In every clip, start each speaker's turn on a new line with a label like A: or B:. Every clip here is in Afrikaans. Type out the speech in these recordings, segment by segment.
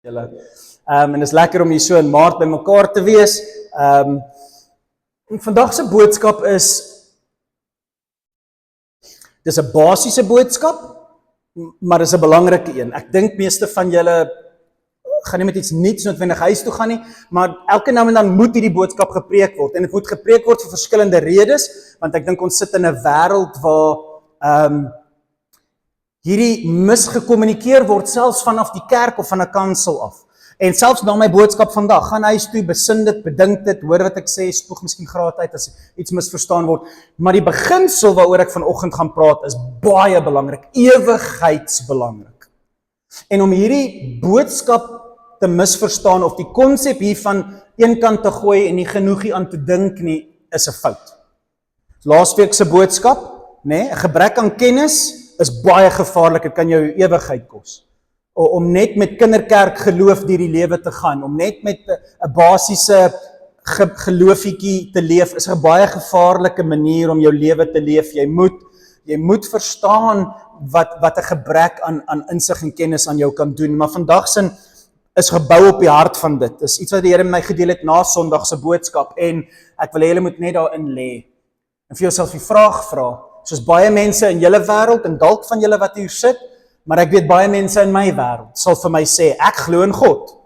A: julle. En dit is lekker om hier so in Maart by mekaar te wees. En vandag se boodskap is, dis 'n basiese boodskap, maar dis 'n belangrike een. Ek dink meeste van julle gaan nie met iets niets noodwendig huis toe gaan nie, maar elke nou en dan moet hierdie boodskap gepreek word. En dit moet gepreek word vir verskillende redes, want ek dink ons sit in 'n wêreld waar hierdie misgekommunikeer word, selfs vanaf die kerk of van 'n kansel af. En selfs na my boodskap vandag, gaan huis toe, besin dit, bedink dit, hoor wat ek sê, spoeg miskien graad uit as iets misverstaan word. Maar die beginsel waaroor ek vanoggend gaan praat is baie belangrik, ewigheidsbelangrik. En om hierdie boodskap te misverstaan of die konsep hiervan een kant te gooi en nie genoeg aan te dink nie, is 'n fout. Laasweek se boodskap, nê, 'n gebrek aan kennis is baie gevaarlik, dit kan jou ewigheid kos. Om net met kinderkerk geloof deur die lewe te gaan, om net met 'n basiese geloofietjie te leef, is 'n baie gevaarlike manier om jou lewe te leef. Jy moet verstaan wat 'n gebrek aan insig en kennis aan jou kan doen, maar vandag sin is gebou op die hart van dit. Dis iets wat die Here met my gedeel het na Sondag se boodskap, en ek wil hê julle moet net daarin lê. En vir jouself die vraag vra, soos baie mense in julle wêreld, en dalk van julle wat hier sit, maar ek weet baie mense in my wêreld, sal vir my sê, ek glo in God.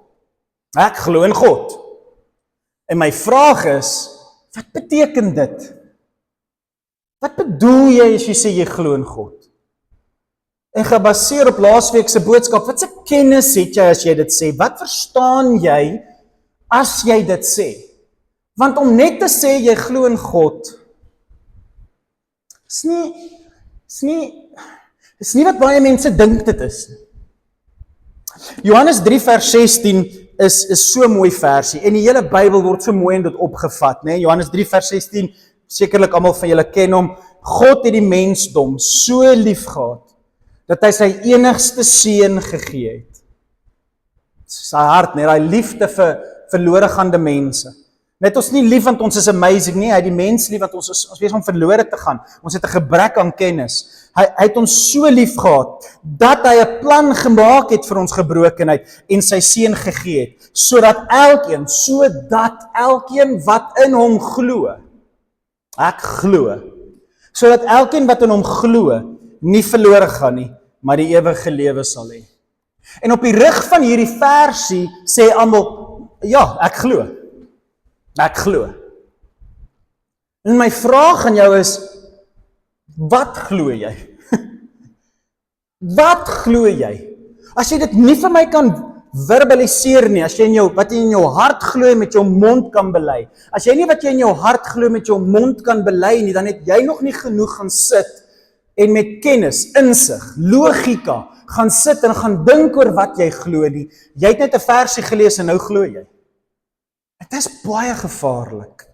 A: Ek glo in God. En my vraag is, wat beteken dit? Wat bedoel jy as jy sê jy glo in God? En gebaseer op laasweek se boodskap, wat se kennis het jy as jy dit sê? Wat verstaan jy as jy dit sê? Want om net te sê jy glo in God, is nie wat baie mense dink dit is. Johannes 3 vers 16 is so 'n mooi versie, en die hele Bybel word so mooi in dit opgevat, né? Johannes 3 vers 16, sekerlik almal van julle ken hom. God het die mensdom so lief gehad, dat hy sy enigste seun gegee het. Sy hart, net daai liefde vir verloregaande mense. Net ons nie lief want ons is amazing nie, hy het die mens lief want ons wees om verlore te gaan. Ons het 'n gebrek aan kennis. Hy het ons so lief gehad, dat hy 'n plan gemaak het vir ons gebrokenheid en sy seun gegee het, sodat elkeen wat in hom glo, ek glo, sodat elkeen wat in hom glo, nie verlore gaan nie, maar die ewige lewe sal hê. En op die rug van hierdie versie sê almal, ja, ek glo. Ek glo. En my vraag aan jou is, wat glo jy? Wat glo jy? As jy dit nie vir my kan verbaliseer nie, as jy wat jy in jou hart glo met jou mond kan bely, as jy nie wat jy in jou hart glo met jou mond kan bely nie, dan het jy nog nie genoeg gaan sit en met kennis, insig, logika, gaan sit en gaan dink oor wat jy glo nie. Jy het net 'n versie gelees en nou glo jy. Dit is baie gevaarlik.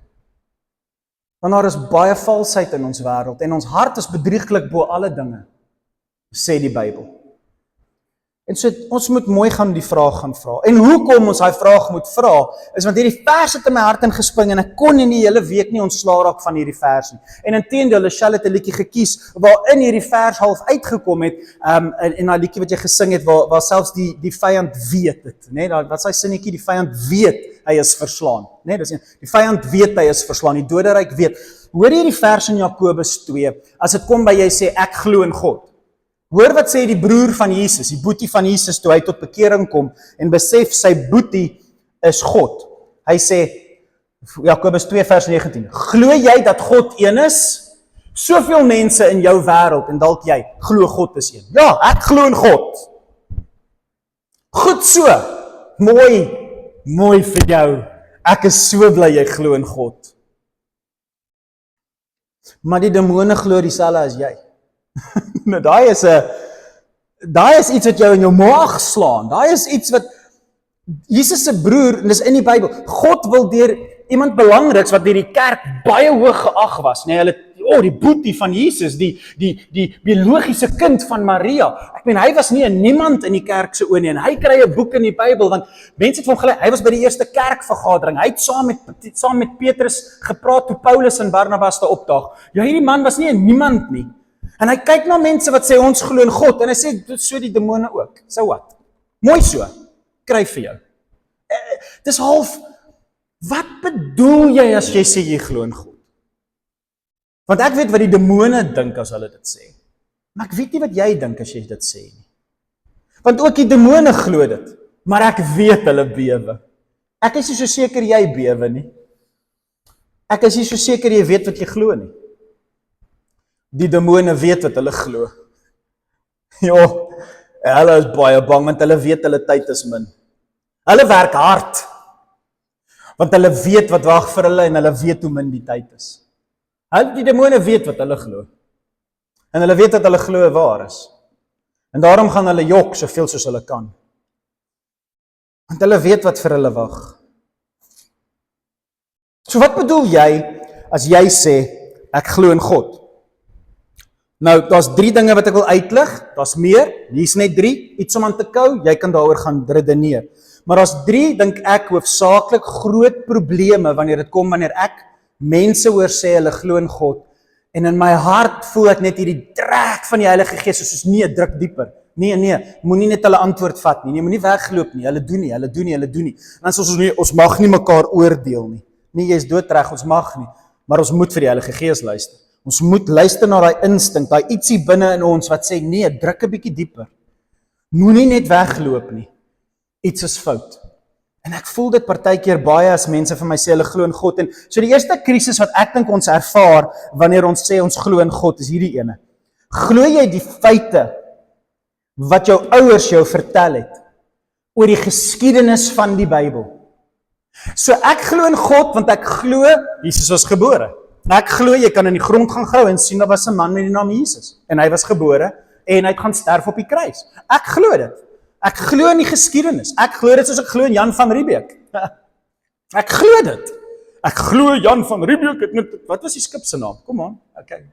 A: Want daar is baie valsheid in ons wêreld, en ons hart is bedrieglik bo alle dinge, sê die Bybel. En so, ons moet mooi gaan die vraag gaan vra. En hoekom ons daai vraag moet vra, is want hierdie vers het in my hart ingespring, en ek kon in die hele week nie ontslaa raak van hierdie vers nie. En inteendeel, Michelle het 'n liedjie gekies, waarin hierdie vers half uitgekom het, en daai liedjie wat jy gesing het, waar selfs die vyand weet het, né? Wat sy sinnetjie, die vyand weet, hy is verslaan, né? Dis die vyand weet hy is verslaan, die doderyk weet. Hoor jy die vers in Jakobus 2, as dit kom by jy sê, ek glo in God. Hoor wat sê die broer van Jesus, die boetie van Jesus, toe hy tot bekering kom, en besef sy boetie is God. Hy sê, Jakobus 2 vers 19, glo jy dat God een is? Soveel mense in jou wêreld, en dalk jy, glo God is een. Ja, ek glo in God. Goed so, mooi vir jou. Ek is so bly jy glo in God. Maar die demone glo dieselfde as jy. Nou, daai is iets wat jou in jou maag slaan. Daai is iets wat Jesus se broer, en dis in die Bybel, God wil deur iemand belangriks wat deur die kerk baie hoog geag was, nee, die boetie van Jesus, die biologiese kind van Maria. Ek meen, hy was nie 'n niemand in die kerk se oë nie, en hy kry 'n boek in die Bybel, want mense het van hom geleer, hy was by die eerste kerkvergadering, hy het saam met Petrus gepraat toe Paulus en Barnabas daar opdaag. Ja, hierdie man was nie 'n niemand nie. En hy kyk na mense wat sê ons glo in God, en hy sê, dit so die demone ook. So wat? Mooi so. kry vir jou. Dis half, wat bedoel jy as jy sê jy glo in God? Want ek weet wat die demone dink as hulle dit sê. Maar ek weet nie wat jy dink as jy dit sê nie. Want ook die demone glo dit, maar ek weet hulle bewe. Ek is nie so seker jy bewe nie. Ek is nie so seker jy weet wat jy glo nie. Die demone weet wat hulle glo. Ja, hulle is baie bang, want hulle weet hulle tyd is min. Hulle werk hard, want hulle weet wat wag vir hulle, en hulle weet hoe min die tyd is. Die demone weet wat hulle glo. En hulle weet dat hulle glo waar is. En daarom gaan hulle jok soveel soos hulle kan. Want hulle weet wat vir hulle wag. So wat bedoel jy as jy sê, ek glo in God? Nou, daar's 3 dinge wat ek wil uitlig, daar's meer, hier's net 3, iets om aan te kou, jy kan daaroor gaan redeneer. Maar daar's 3, dink ek, hoofsaaklik groot probleme wanneer dit kom, wanneer ek mense hoor sê hulle glo in God, en in my hart voel ek net hierdie trek van die Heilige Gees, soos nee, druk dieper. Nee, moenie net hulle antwoord vat nie, moenie weggeloop nie, hulle doen nie. En dan sê ons mag nie mekaar oordeel nie. Nee, jy is doodreg, ons mag nie, maar ons moet vir die Heilige Gees luister. Ons moet luister na daai instink, daai ietsie binne in ons wat sê, nee, druk 'n bietjie dieper. Moenie net wegloop nie. Iets is fout. En ek voel dit partykeer baie as mense vir my sê hulle glo in God. En so die eerste krisis wat ek dink ons ervaar wanneer ons sê ons glo in God is hierdie ene. Glo jy die feite wat jou ouers jou vertel het oor die geskiedenis van die Bybel? So ek glo in God want ek glo Jesus was gebore. Ek glo jy kan in die grond gaan grou en sien daar was 'n man met die naam Jesus en hy was gebore en hy het gaan sterf op die kruis. Ek glo dit. Ek glo in die geskiedenis. Ek glo dit soos ek glo in Jan van Riebeeck. Ek glo dit. Ek glo Jan van Riebeeck het net, wat was die skip se naam? Kom aan. Okay.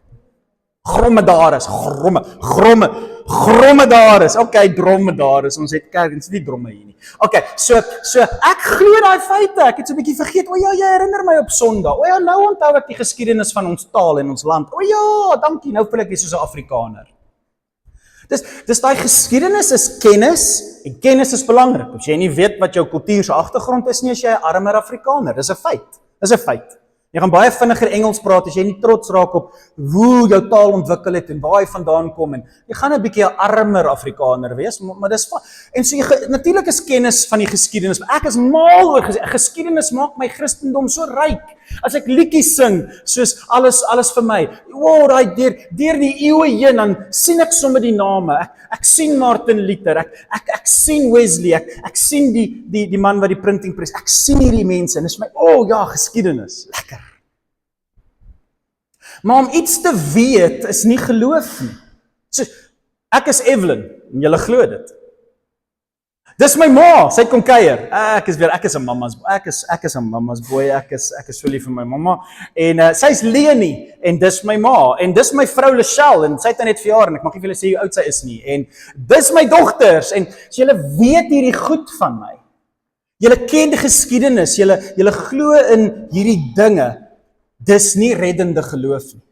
A: Dromedaris. Okay, dromedaris. Ons het kerk, ons het nie dromme hier nie. Okay, so ek glo daai feite. Ek het so 'n bietjie vergeet. O ja, jy herinner my op Sondag. O ja, nou onthou ek die geskiedenis van ons taal en ons land. O ja, dankie. Nou voel ek weer soos 'n Afrikaner. Dis daai geskiedenis is kennis, en kennis is belangrik. As jy nie weet wat jou kultuur se agtergrond is nie, as jy 'n armer Afrikaner, dis 'n feit. Dis 'n feit. Jy gaan baie vinniger Engels praat as jy nie trots raak op hoe jou taal ontwikkel het en waar hy vandaan kom en jy gaan 'n bietjie 'n armer Afrikaner wees, maar dis en so natuurlik is kennis van die geskiedenis. Ek is mal oor geskiedenis maak my Christendom so ryk. As ek liedjies sing, soos alles vir my. Wow, daai deur die eeue heen dan sien ek sommer die name. Ek sien Martin Luther, ek sien Wesley, ek sien die man wat die printing press. Ek sien hierdie mense en dit is my, ja, geskiedenis. Lekker. Maar om iets te weet is nie geloof nie. So, ek is Evelyn, en julle glo dit. Dis my ma, sy kom kuier. Ek is 'n mamma's boy. Ek is 'n mamma's boy. Ek is so lief vir my mamma. En sy's Leonie en dis my ma en dis my vrou Lachelle en sy het net verjaar en ek mag nie vir julle sê hoe oud sy is nie. En dis my dogters en so julle weet hierdie goed van my. Julle ken die geskiedenis, julle glo in hierdie dinge. Dis nie reddende geloof nie.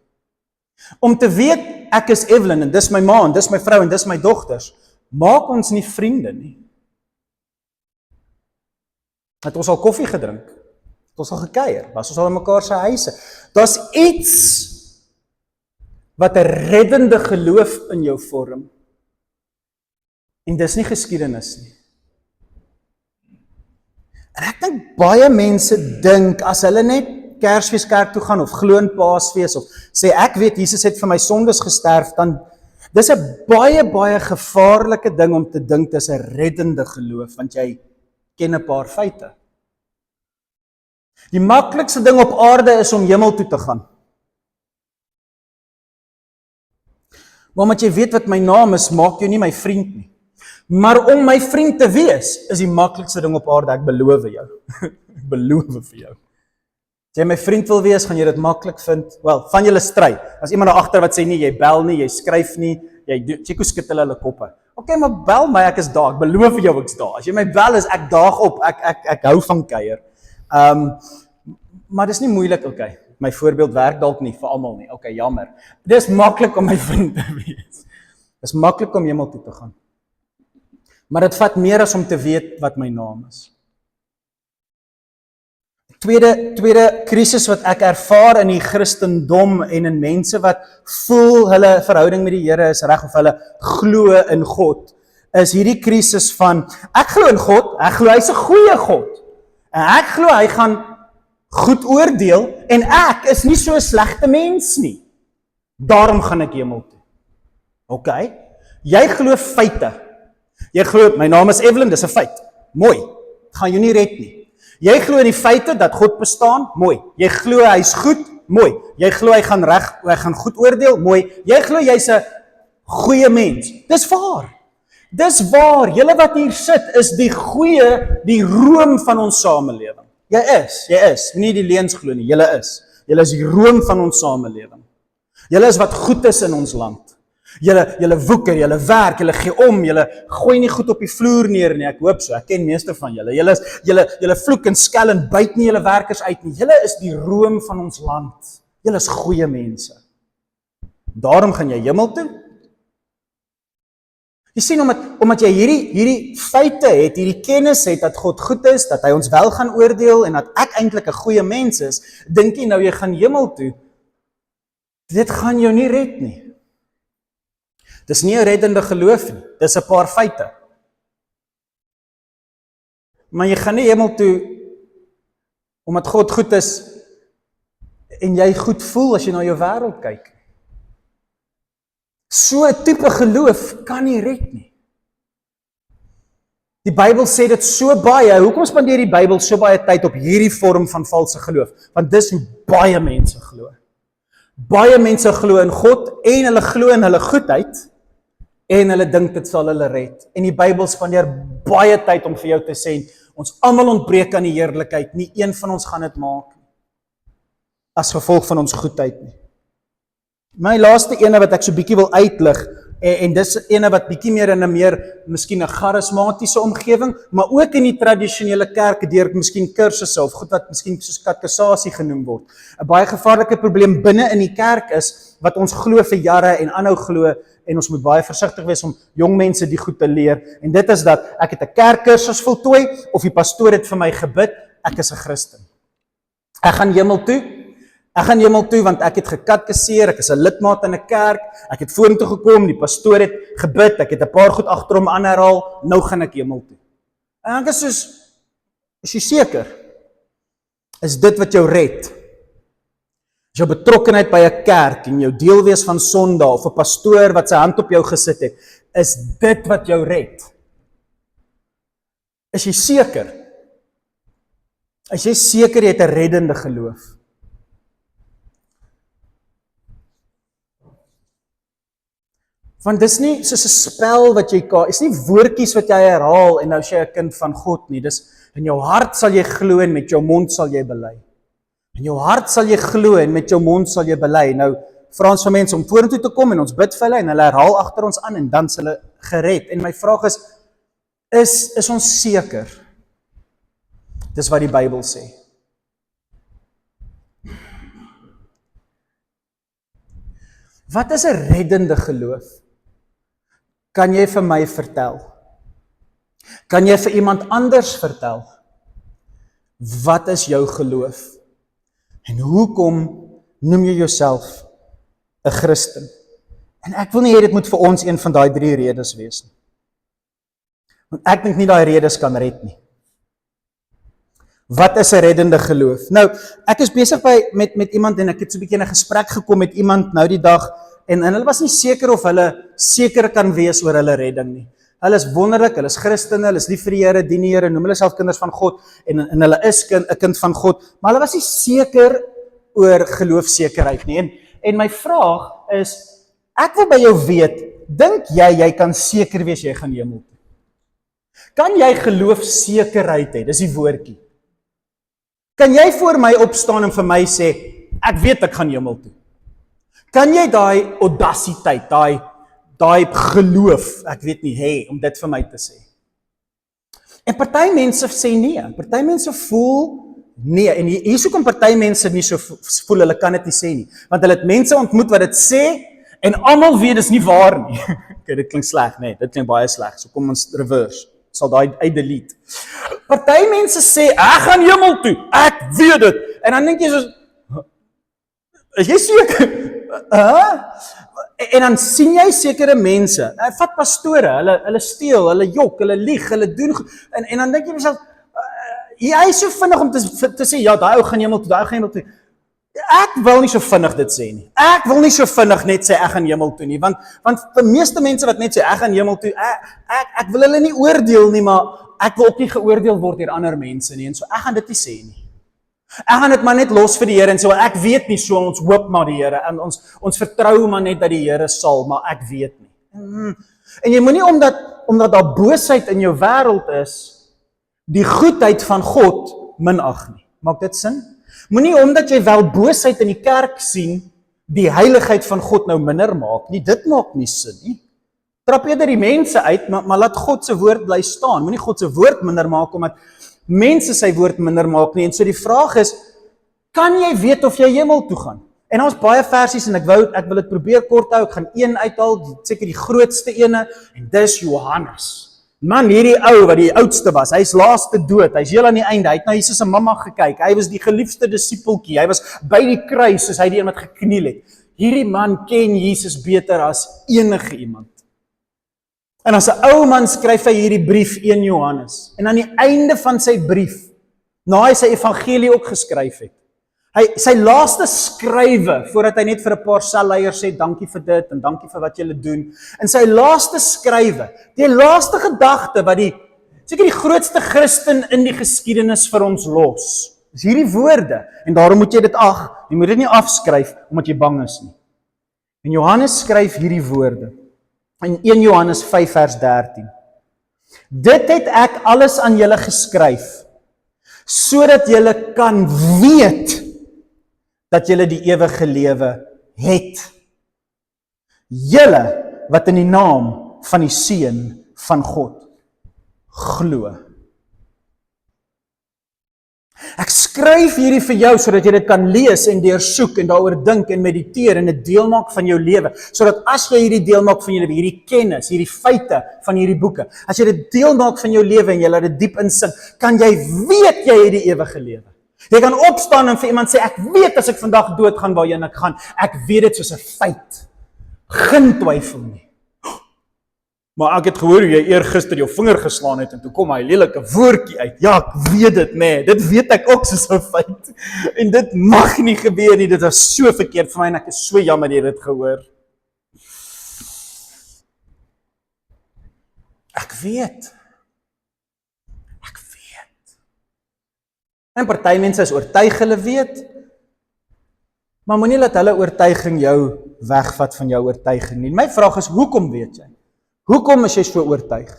A: Om te weet ek is Evelyn en dis my ma en dis my vrou en dis my dogters, maak ons nie vriende nie. Het ons al koffie gedrink, het ons al gekuier, was ons al in mekaar se huise. Daar's iets wat 'n reddende geloof in jou vorm. En dis nie geskiedenis nie. En ek dink baie mense dink as hulle net Kersfeeskerk toe gaan of glo in Paasfees of sê ek weet Jesus het vir my sondes gesterf, dan dis 'n baie gevaarlike ding om te dink dis 'n reddende geloof want jy ken 'n paar feite. Die maklikste ding op aarde is om hemel toe te gaan. Maar omdat jy weet wat my naam is, maak jou nie my vriend nie. Maar om my vriend te wees, is die maklikste ding op aarde, ek beloof jou. Ek beloof vir jou. As jy my vriend wil wees, gaan jy dit maklik vind. Wel, van julle stry. As iemand daar agter wat sê nie, jy bel nie, jy skryf nie, jy check hoe skud hulle koppe. Okay, maar bel my, ek is daar. Ek beloof jou ek's daar. As jy my bel is ek daag op. Ek hou van kuier. Maar dis nie moeilik, okay. My voorbeeld werk dalk nie vir almal nie. Okay, jammer. Dis maklik om my vriend te wees. Dis maklik om hemel toe te gaan. Maar dit vat meer as om te weet wat my naam is. Tweede krisis wat ek ervaar in die Christendom en in mense wat voel hulle verhouding met die Here is reg of hulle glo in God, is hierdie krisis van, ek glo in God, ek glo hy's 'n goeie God, en ek glo hy gaan goed oordeel, en ek is nie so 'n slegte mens nie. Daarom gaan ek hemel toe. OK? Jy glo feite. Jy glo, my naam is Evelyn, dis 'n feit. Mooi. Dit gaan jou nie red nie. Jy glo in die feite dat God bestaan? Mooi. Jy glo hy's goed? Mooi. Jy glo hy gaan goed oordeel? Mooi. Jy glo jy's 'n goeie mens? Dis waar. Dis waar. Julle wat hier sit is die room van ons samelewing. Jy is. Nie die leuns glo nie, julle is. Julle is die room van ons samelewing. Julle is wat goed is in ons land. Julle woeker, julle werk, julle gee om, julle gooi nie goed op die vloer neer nie, ek hoop so, ek ken meeste van julle. Julle vloek en skel en byt nie julle werkers uit nie. Julle is die room van ons land. Julle is goeie mense. Daarom gaan jy hemel toe. Jy sien, omdat jy hierdie feite het, hierdie kennis het, dat God goed is, dat hy ons wel gaan oordeel, en dat ek eintlik 'n goeie mens is, dink jy nou jy gaan hemel toe. Dit gaan jou nie red nie. Dis nie 'n reddende geloof nie, dis 'n paar feite. Maar jy gaan nie hemel toe, omdat God goed is, en jy goed voel as jy na jou wêreld kyk. So 'n tipe geloof kan nie red nie. Die Bybel sê dit so baie, hoekom spandeer die Bybel so baie tyd op hierdie vorm van valse geloof? Want dis hoe baie mense glo. Baie mense glo in God, en hulle glo in hulle goedheid, en hulle dink dit sal hulle red. En die Bybel spandeer baie tyd om vir jou te sê, ons almal ontbreek aan die heerlikheid, nie een van ons gaan dit maak nie, as gevolg van ons goedheid nie. My laaste ene wat ek so bietjie wil uitlig, en dis ene wat bietjie meer in 'n miskien 'n charismatiese omgewing, maar ook in die tradisionele kerk deur miskien kursusse of goed wat miskien soos katekisasie genoem word. 'n Baie gevaarlike probleem binne in die kerk is wat ons glo vir jare en aanhou glo, en ons moet baie versigtig wees om jong mense die goed te leer, en dit is dat ek het 'n kerkkursus voltooi, of die pastoor het vir my gebid, ek is 'n Christen. Ek gaan hemel toe want ek het gekatkeseer, ek is 'n lidmaat in 'n kerk, ek het vorentoe gekom, die pastoor het gebid, ek het 'n paar goed agter hom aanherhaal, nou gaan ek hemel toe. En ek is soos, is jy seker? Is dit wat jou red? Is jou betrokkenheid by 'n kerk en jou deel wees van Sondag of 'n pastoor wat sy hand op jou gesit het, is dit wat jou red? Is jy seker? Is jy seker jy het 'n reddende geloof? Want dis nie soos 'n spel wat jy is nie woordjies wat jy herhaal en nou is jy 'n kind van God nie. Dis in jou hart sal jy glo en met jou mond sal jy bely. In jou hart sal jy glo en met jou mond sal jy bely. Nou vra ons vir mense om vorentoe te kom en ons bid vir hulle en hulle herhaal agter ons aan en dan is hulle gered. En my vraag is ons seker? Dis wat die Bybel sê. Wat is 'n reddende geloof? Kan jy vir my vertel? Kan jy vir iemand anders vertel? Wat is jou geloof? En hoekom noem jy jouself 'n Christen? En ek wil nie hê dit moet vir ons een van daai 3 redes wees nie. Want ek dink nie daai redes kan red nie. Wat is 'n reddende geloof? Nou, ek is besig met iemand en ek het so 'n bietjie in 'n gesprek gekom met iemand nou die dag en hulle was nie seker of hulle seker kan wees oor hulle redding nie. Hulle is wonderlik, hulle is Christene, hulle is lief vir die Here, dien die Here, noem hulle self kinders van God en hulle is 'n kind van God, maar hulle was nie seker oor geloofsekerheid nie. En my vraag is, ek wil by jou weet, dink jy kan seker wees jy gaan hemel toe? Kan jy geloofsekerheid hê? Dis die woordjie. Kan jy voor my opstaan en vir my sê, ek weet ek gaan hemel toe? Kan jy daai audasiteit, daai geloof, ek weet nie, hê om dit vir my te sê? En party mense sê nee, party mense voel nee, en hier hoekom party mense nie so voel, hulle kan dit nie sê nie, want hulle het mense ontmoet wat dit sê, en almal weet dis nie waar nie. Okay, dit klink sleg, nee, dit klink baie sleg. So kom ons reverse. Sal daai uit delete. Party mense sê, ek gaan hemel toe. Ek weet dit. En dan dink jy soos, is jy seker? En dan sien jy sekere mense, vat pastore, hulle steel, hulle jok, hulle lieg, hulle doen, en dan dink jy myself, hy is so vinnig om te sê, ja, daai ou gaan hemel toe, daai ou gaan hemel toe. Ek wil nie so vinnig dit sê nie. Ek wil nie so vinnig net sê ek gaan hemel toe nie, want die meeste mense wat net sê ek gaan hemel toe, ek wil hulle nie oordeel nie, maar ek wil ook nie geoordeel word deur ander mense nie, en so ek gaan dit nie sê nie. Ek gaan dit maar net los vir die Here en sê, ek weet nie, so ons hoop maar die Here, en ons vertrou maar net dat die Here sal, maar ek weet nie. En jy moenie omdat daar boosheid in jou wêreld is, die goedheid van God minag nie. Maak dit sin? Moenie omdat jy wel boosheid in die kerk sien, die heiligheid van God nou minder maak nie. Dit maak nie sin nie. Trap eerder die mense uit, maar laat God se woord bly staan. Moenie God se woord minder maak omdat mense sy woord minder maak nie. En so die vraag is, kan jy weet of jy hemel toe gaan? En ons baie versies en ek wil dit probeer kort hou. Ek gaan een uithaal, seker die grootste ene, en dis Johannes. Man, hierdie ou wat die oudste was, hy is laaste dood, hy is heel aan die einde, hy het na Jesus se mamma gekyk, hy was die geliefde disipeltjie, hy was by die kruis, soos hy die een wat gekniel het. Hierdie man ken Jesus beter as enige iemand. En as 'n ou man skryf hy hierdie brief 1 Johannes, en aan die einde van sy brief, na hy sy evangelie ook geskryf het, sy laaste skrywe, voordat hy net vir 'n paar selleiers sê, dankie vir dit, en dankie vir wat julle doen, en sy laaste skrywe, die laaste gedagte, wat seker die grootste Christen in die geskiedenis vir ons los, is hierdie woorde, en daarom moet jy dit jy moet dit nie afskryf, omdat jy bang is nie. En Johannes skryf hierdie woorde, in 1 Johannes 5 vers 13, dit het ek alles aan julle geskryf, sodat julle kan weet, dat julle die ewige lewe het. Julle wat in die naam van die Seun van God glo. Ek skryf hierdie vir jou sodat jy dit kan lees en deursoek en daaroor dink en mediteer en dit deel maak van jou lewe, sodat as jy hierdie deel maak van jou lewe, hierdie kennis, hierdie feite van hierdie boeke, as jy dit deel maak van jou lewe en jy laat dit diep insink, kan jy weet jy het die ewige lewe. Jy kan opstaan en vir iemand sê, ek weet as ek vandag dood gaan waarheen ek gaan, ek weet dit soos 'n feit. Geen twyfel nie. Maar ek het gehoor hoe jy eergister jou vinger geslaan het en toe kom hy lelike woordjie uit. Ja, ek weet dit, nee, dit weet ek ook soos 'n feit. En dit mag nie gebeur nie, dit was so verkeerd vir my en ek is so jammer jy het dit gehoor. Ek weet. En party mense is oortuig hulle weet, maar moenie laat hulle oortuiging jou wegvat van jou oortuiging nie. My vraag is, hoekom weet jy? Hoekom is jy so oortuig?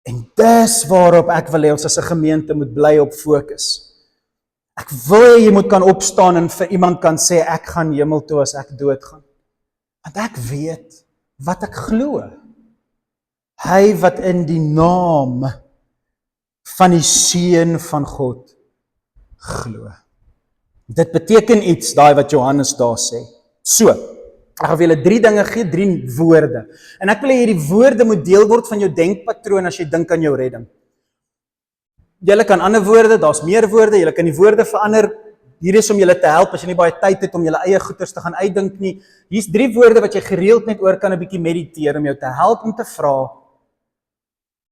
A: En dis waarop ek wil hê ons as 'n gemeente moet bly op fokus. Ek wil jy moet kan opstaan en vir iemand kan sê, ek gaan hemel toe as ek doodgaan. Want ek weet wat ek glo. Hy wat in die naam van die Seun van God glo. Dit beteken iets, daai wat Johannes daar sê. So, ek gaan vir julle 3 dinge gee, 3 woorde. En ek wil hê hierdie woorde moet deel word van jou denkpatroon as jy dink aan jou redding. Julle kan ander woorde, daar's meer woorde, julle kan die woorde verander. Hier is om julle te help as jy nie baie tyd het om julle eie goeders te gaan uitdink nie. Hier's 3 woorde wat jy gereeld net oor kan 'n bietjie mediteer om jou te help om te vra,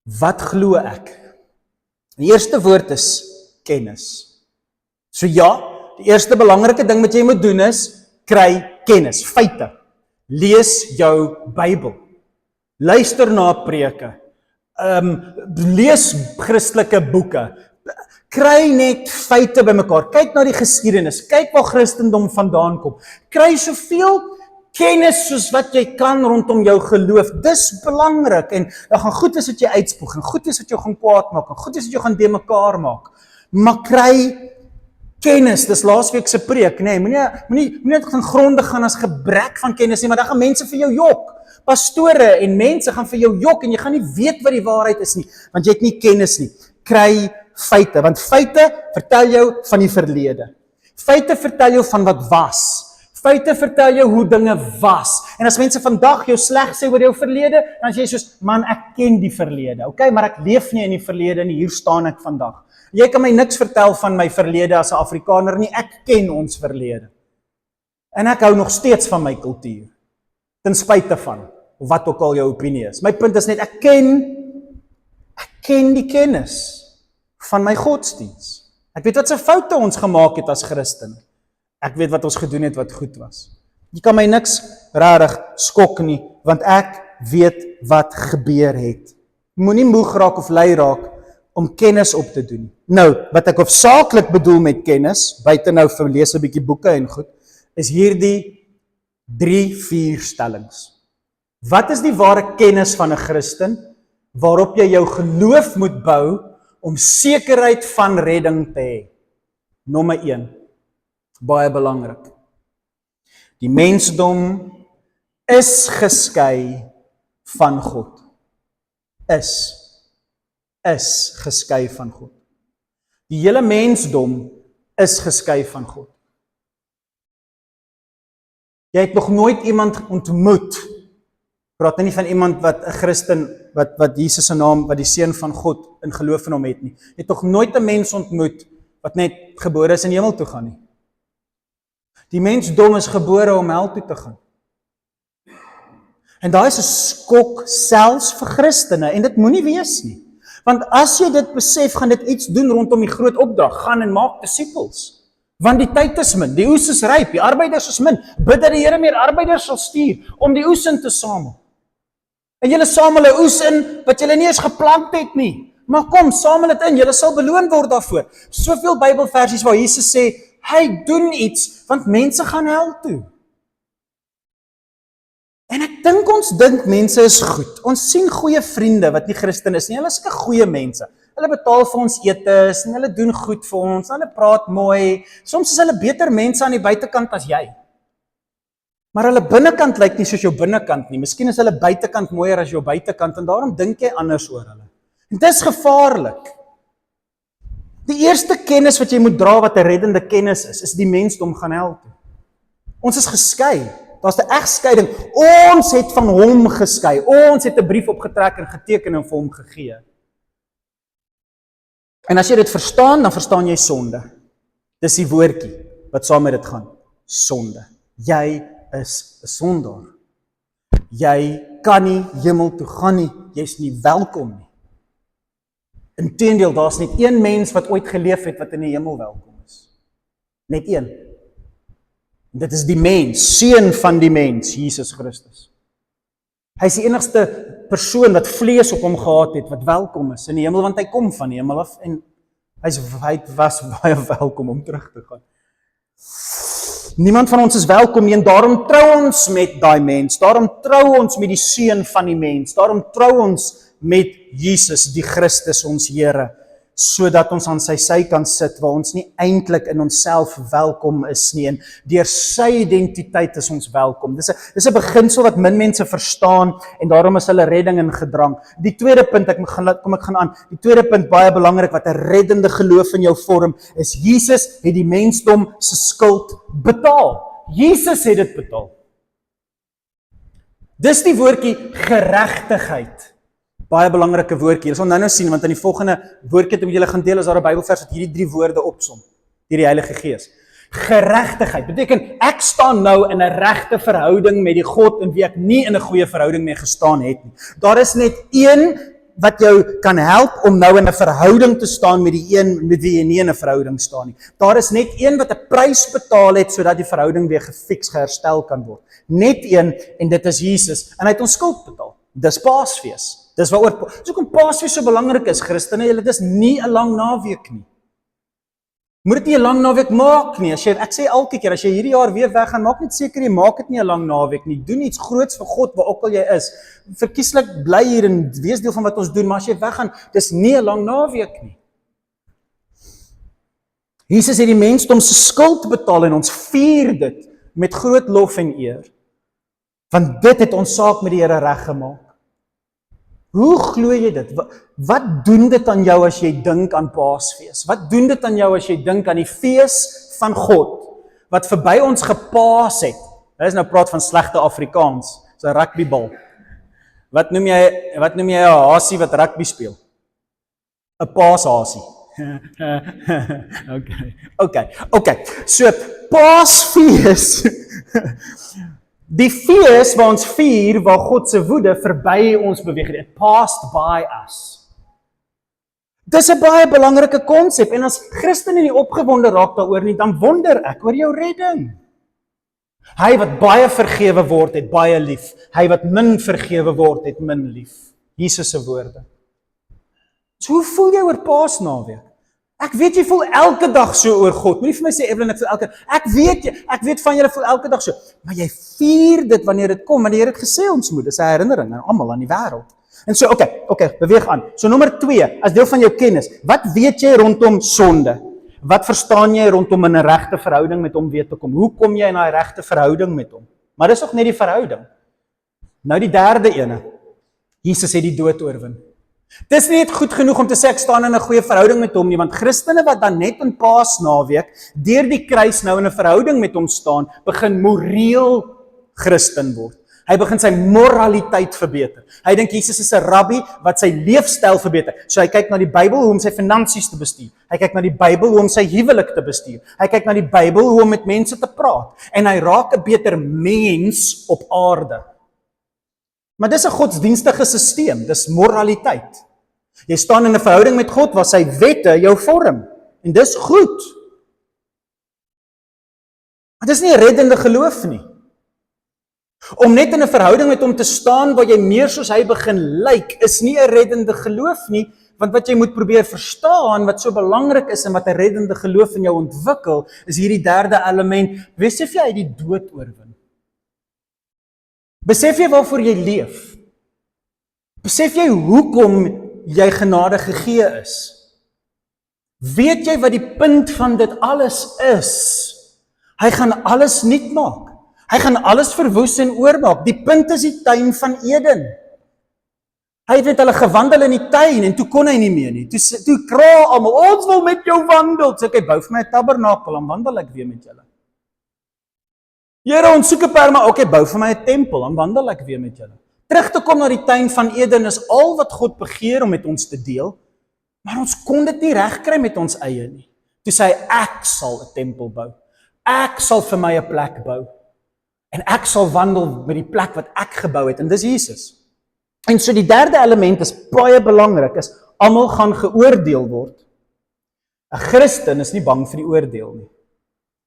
A: wat glo ek? Die eerste woord is kennis. So ja, die eerste belangrike ding wat jy moet doen is, kry kennis, feite. Lees jou Bybel. Luister na preke. Lees Christelike boeke. Kry net feite bymekaar. Kyk na die geskiedenis. Kyk waar Christendom vandaan kom. Kry soveel kennis soos wat jy kan rondom jou geloof. Dis belangrik en dan gaan goed is wat jy uitspoeg en goed is wat jou gaan kwaad maak en goed is wat jou gaan de mekaar maak. Maar kry kennis, dis laasweek se preek, nee, moenie net van gronde gaan as gebrek van kennis nie, maar dan gaan mense vir jou jok. Pastore en mense gaan vir jou jok en jy gaan nie weet wat die waarheid is nie, want jy het nie kennis nie. Kry feite, want feite vertel jou van die verlede. Feite vertel jou van wat was. Feite vertel jou hoe dinge was. En as mense vandag jou sleg sê oor jou verlede, dan sê jy soos, man, ek ken die verlede. Okay, maar ek leef nie in die verlede nie, hier staan ek vandag. Jy kan my niks vertel van my verlede as 'n Afrikaner nie, ek ken ons verlede. En ek hou nog steeds van my kultuur, ten spyte van wat ook al jou opinie is. My punt is net, ek ken die kennis van my godsdiens. Ek weet wat se foute ons gemaak het as Christene. Ek weet wat ons gedoen het wat goed was. Jy kan my niks regtig skok nie, want ek weet wat gebeur het. Moenie moeg raak of lui raak om kennis op te doen. Nou, wat ek hoofsaaklik bedoel met kennis, buite nou vir lees 'n bietjie boeke en goed, is hierdie 3-4 stellings. Wat is die ware kennis van 'n Christen, waarop jy jou geloof moet bou, om sekerheid van redding te hê? Nommer 1, baie belangrik. Die mensdom is geskei van God. Is geskei van God. Die hele mensdom is geskei van God. Jy het nog nooit iemand ontmoet, praat nie van iemand wat 'n Christen, wat Jesus se naam, wat die seun van God in geloof in hom het nie. Jy het nog nooit 'n mens ontmoet wat net gebore is in die hemel toe gaan nie. Die mensdom is gebore om hel toe te gaan. En daar is 'n skok selfs vir Christene, en dit moenie wees nie. Want as jy dit besef, gaan dit iets doen rondom die groot opdrag, gaan en maak disippels. Want die tyd is min, die oes is ryp, die arbeiders is min. Bid dat die Here meer arbeiders sal stuur om die oes in te samel. En julle samel 'n oes in wat julle nie eens geplant het nie. Maar kom, samel dit in, julle sal beloon word daarvoor. Soveel Bybelversies waar Jesus sê, hy doen iets, want mense gaan hel toe. En ek dink ons dink mense is goed. Ons sien goeie vriende wat nie Christen is nie. Hulle is sulke goeie mense. Hulle betaal vir ons etes en hulle doen goed vir ons. Hulle praat mooi. Soms is hulle beter mense aan die buitekant as jy. Maar hulle binnekant lyk nie soos jou binnekant nie. Miskien is hulle buitekant mooier as jou buitekant en daarom dink jy anders oor hulle. En dit is gevaarlik. Die eerste kennis wat jy moet dra wat 'n reddende kennis is die mensdom gaan hel toe. Ons is geskei. Daar's 'n egskeiding. Ons het van hom geskei. Ons het 'n brief opgetrek en geteken en vir hom gegee. En as jy dit verstaan, dan verstaan jy sonde. Dis die woordjie wat saam met dit gaan. Sonde. Jy is 'n sondaar. Jy kan nie hemel toe gaan nie. Jy's nie welkom nie. Inteendeel, daar's net een mens wat ooit geleef het wat in die hemel welkom is. Net een. Dit is die mens, seun van die mens, Jesus Christus. Hy is die enigste persoon wat vlees op hom gehad het, wat welkom is in die hemel, want hy kom van die hemel af, en hy was baie welkom om terug te gaan. Niemand van ons is welkom nie, en daarom trou ons met daai mens, daarom trou ons met die seun van die mens, daarom trou ons met Jesus, die Christus, ons Here, sodat ons aan sy sy kan sit, waar ons nie eintlik in onsself welkom is nie, en deur sy identiteit is ons welkom. Dis 'n beginsel wat min mense verstaan, en daarom is hulle redding in gedrang. Die tweede punt, ek gaan aan, die tweede punt, baie belangrik, wat 'n reddende geloof in jou vorm, is Jesus het die mensdom se skuld betaal. Jesus het dit betaal. Dis die woordjie geregtigheid. Baie belangrike woordjie. Ons sal nou sien, want in die volgende woordjie wat ek met julle gaan deel, is daar 'n Bybelvers wat hierdie 3 woorde opsom, deur die Heilige Gees. Geregtigheid beteken ek staan nou in 'n regte verhouding met die God in wie ek nie in 'n goeie verhouding mee gestaan het nie. Daar is net een wat jou kan help om nou in 'n verhouding te staan met die een met wie jy nie in 'n verhouding staan nie. Daar is net een wat 'n prys betaal het sodat die verhouding weer geherstel kan word. Net een, en dit is Jesus, en hy het ons skuld betaal. Dis Paasfees. Dis hoekom Paasfees so belangrik is, Christene. Julle, dis nie 'n lang naweek nie. Moet dit nie 'n lang naweek maak nie. Ek sê elke keer, as jy hierdie jaar weer weggaan, maak net seker jy maak dit nie 'n lang naweek nie. Doen iets groots vir God waar ook al jy is. Verkieslik bly hier en wees deel van wat ons doen, maar as jy weggaan, dis nie 'n lang naweek nie. Jesus het die mensdom se skuld betaal en ons vier dit met groot lof en eer. Want dit het ons saak met die Here reggemaak. Hoe glo jy dit? Wat doen dit aan jou as jy dink aan Paasfees? Wat doen dit aan jou as jy dink aan die fees van God? wat verby ons gepaas het. Dit is nou praat van slegte Afrikaans, so 'n rugbybal. Wat noem jy 'n hasie wat rugby speel? 'n paashasie. Okay. So Paasfees. Die fees waar ons vier, waar God se woede verby ons beweeg het. It passed by us. Dis 'n baie belangrike konsep en as Christene nie opgewonde raak daaroor nie, dan wonder ek oor jou redding. Hy wat baie vergewe word, het baie lief. Hy wat min vergewe word, het min lief. Jesus se woorde. So hoe voel jy oor Paasnaweek? Ek weet jy voel elke dag so oor God. Moenie vir my sê Evelyn ek voel elke ek weet van julle voel elke dag so, maar jy vier dit wanneer dit kom, want die Here het gesê ons moet. Dis 'n herinnering aan almal aan die wêreld. En so okay, beweeg aan. So nommer 2, as deel van jou kennis, wat weet jy rondom sonde? Wat verstaan jy rondom in 'n regte verhouding met hom weet te kom? Hoe kom jy in daai regte verhouding met hom? Maar dis nog net die verhouding. Nou die derde ene. Jesus het die dood oorwin. Dis nie net goed genoeg om te sê ek staan in 'n goeie verhouding met hom nie, want Christene wat dan net in Paasnaweek deur die kruis nou in 'n verhouding met hom staan, begin moreel Christen word. Hy begin sy moraliteit verbeter. Hy dink Jesus is 'n rabbi wat sy leefstyl verbeter. So hy kyk na die Bybel hoe om sy finansies te bestuur. Hy kyk na die Bybel hoe om sy huwelik te bestuur. Hy kyk na die Bybel hoe om met mense te praat. En hy raak 'n beter mens op aarde. Maar dis 'n godsdienstige stelsel, dis moraliteit. Jy staan in 'n verhouding met God waar sy wette jou vorm. En dis goed. Maar dis nie 'n reddende geloof nie. Om net in 'n verhouding met hom te staan waar jy meer soos hy begin lyk, is nie 'n reddende geloof nie, want wat jy moet probeer verstaan, wat so belangrik is en wat 'n reddende geloof in jou ontwikkel, is hierdie derde element, besef jy die dood oorwin. Besef jy waarvoor jy leef? Besef jy hoekom jy genade gegee is? Weet jy wat die punt van dit alles is? Hy gaan alles nuut maak. Hy gaan alles verwoes en oormaak. Die punt is die tuin van Eden. Hy het met hulle gewandel in die tuin en toe kon hy nie meer nie. Toe kra almal, ons wil met jou wandel. Sê ek, bou vir my 'n tabernakel, dan wandel ek weer met julle. Here, ons soek 'n perma, okay, bou vir my 'n tempel, dan wandel ek weer met julle. Terug te kom na die tuin van Eden is al wat God begeer om met ons te deel, maar ons kon dit nie regkry met ons eie nie. Toe sê hy, ek sal 'n tempel bou. Ek sal vir my 'n plek bou. En ek sal wandel met die plek wat ek gebou het, en dis Jesus. En so die derde element is baie belangrik, is almal gaan geoordeel word. 'n Christen is nie bang vir die oordeel nie.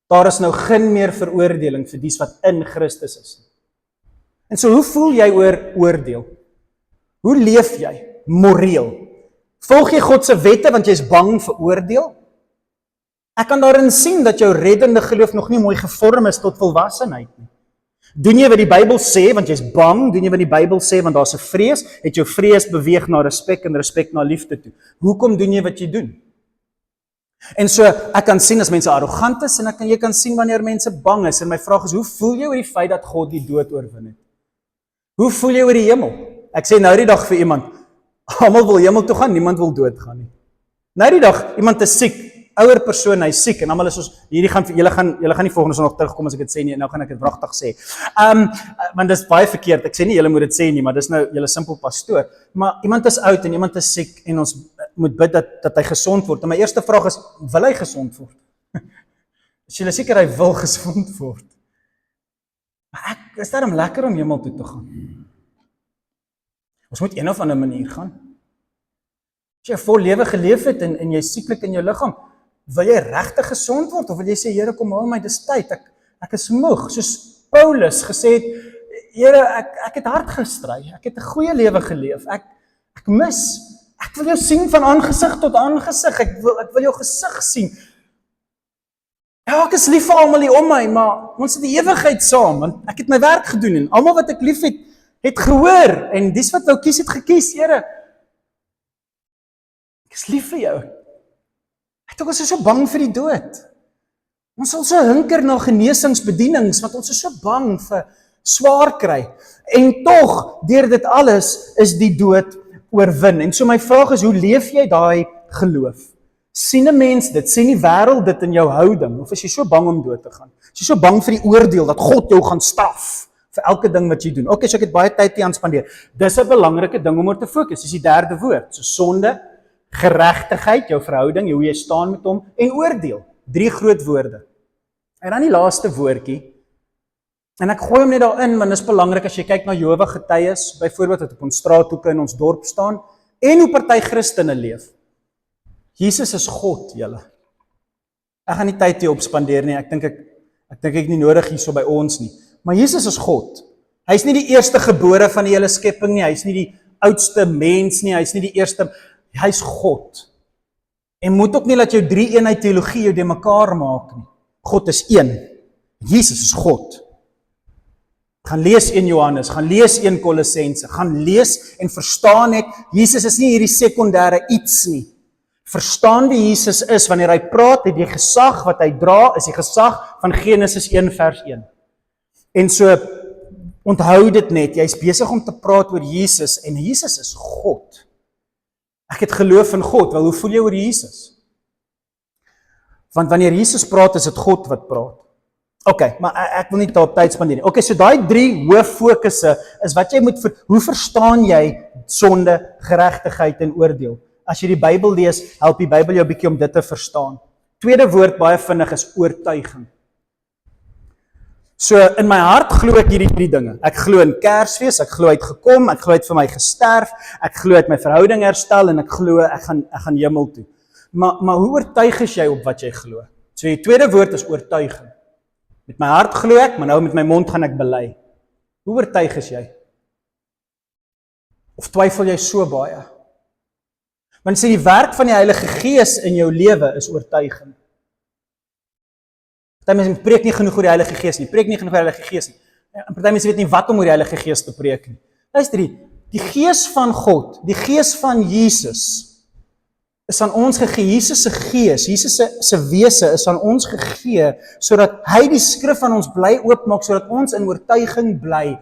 A: Daar is nou geen meer veroordeling vir dies wat in Christus is. En so hoe voel jy oor oordeel? Hoe leef jy moreel? Volg jy God se wette want jy is bang vir oordeel? Ek kan daarin sien dat jou reddende geloof nog nie mooi gevorm is tot volwassenheid nie. Doen jy wat die Bybel sê, want jy's bang, doen jy wat die Bybel sê, want daar's 'n vrees, het jou vrees beweeg na respek en respek na liefde toe. Hoekom doen jy wat jy doen? En so, ek kan sien as mense arrogant is, en jy kan sien wanneer mense bang is, en my vraag is, hoe voel jy oor die feit dat God die dood oorwin het? Hoe voel jy oor die hemel? Ek sê nou die dag vir iemand, almal wil hemel toe gaan, niemand wil dood gaan nie. Nou die dag, iemand is siek, ouer persoon, hy is siek, en almal is ons, julle gaan nie volgende Sondag terugkom as ek dit sê nie, nou gaan ek dit wragtig sê. Want dis baie verkeerd, ek sê nie julle moet dit sê nie, maar dis nou julle simpel pastoor. Maar iemand is oud en iemand is siek en ons moet bid dat hy gesond word. En my eerste vraag is, wil hy gesond word? Is julle seker hy wil gesond word? Maar is daarom lekker om hemel toe te gaan. Ons moet een of ander manier gaan. As jy 'n vol lewe geleef het en jy is sieklik in jou liggaam, wil jy regtig gesond word, of wil jy sê, Here, kom haal my, dis tyd, ek is moeg, soos Paulus gesê het, Here, ek het hard gestry, ek het 'n goeie lewe geleef, ek wil jou sien van aangesig tot aangesig, ek wil jou gesig sien. Ja, ek is lief vir almal hier om my, maar ons het die ewigheid saam, want ek het my werk gedoen, en almal wat ek lief het gehoor, en dis wat wou kies, het gekies, Here, ek is lief vir jou. Ons is so bang vir die dood. Ons sal so hinker na genesingsbedienings, want ons is so bang vir swaar kry. En tog, deur dit alles, is die dood oorwin. En so my vraag is, hoe leef jy daai geloof? Sien 'n mens dit? Sien die wêreld dit in jou houding? Of is jy so bang om dood te gaan? Is jy so bang vir die oordeel dat God jou gaan straf vir elke ding wat jy doen? Okay, so ek het baie tyd hieraan spandeer. Dis 'n belangrike ding om oor te fokus. Dis die derde woord. So sonde, geregtigheid, jou verhouding, hoe jy staan met hom en oordeel. 3 groot woorde. En dan die laaste woordjie. En ek gooi hom net daarin want dit is belangrik as jy kyk na Jehova getuies, byvoorbeeld wat op ons straathoeke in ons dorp staan en hoe party Christene leef. Jesus is God, julle. Ek gaan nie tyd hier op spandeer nie. Ek dink ek nie nodig hierso by ons nie. Maar Jesus is God. Hy's nie die eerste gebore van die hele skepping nie. Hy's nie die oudste mens nie. Hy's nie die eerste. Hy's God. En moet ook nie dat jou 3-eenheid teologie jou de mekaar maak nie. God is een. Jesus is God. Gaan lees 1 Johannes, gaan lees 1 Kolossense, gaan lees en verstaan net, Jesus is nie hierdie sekondêre iets nie. Verstaan wie Jesus is, wanneer hy praat, het die gesag wat hy dra, is die gesag van Genesis 1 vers 1. En so, onthou dit net, jy is besig om te praat oor Jesus, en Jesus is God. Ek het geloof in God, wel hoe voel jy oor Jesus? Want wanneer Jesus praat, is dit God wat praat. Okay, maar ek wil nie daarop tyd spandeer nie. Okay, so daai 3 hooffokusse is wat jy moet, hoe verstaan jy sonde, geregtigheid en oordeel? As jy die Bybel lees, help die Bybel jou bietjie om dit te verstaan. Tweede woord baie vinnig is oortuiging. So in my hart glo ek hierdie 3 dinge. Ek glo in Kersfees, ek glo hy het gekom, ek glo hy het vir my gesterf, ek glo hy het my verhouding herstel en ek glo ek gaan hemel toe. Maar hoe oortuig is jy op wat jy glo? So die tweede woord is oortuiging. Met my hart glo ek, maar nou met my mond gaan ek bely. Hoe oortuig is jy? Of twyfel jy so baie? Want sê die werk van die Heilige Gees in jou lewe is oortuiging. Party mense preek nie genoeg oor die Heilige Gees nie, preek nie genoeg oor die Heilige Gees nie. En party mense weet nie wat om oor die Heilige Gees te preek nie. Luister, die Gees van God, die Gees van Jesus is aan ons gegee. Jesus se Gees, Jesus se wese is aan ons gegee sodat hy die skrif aan ons bly oopmaak sodat ons in oortuiging bly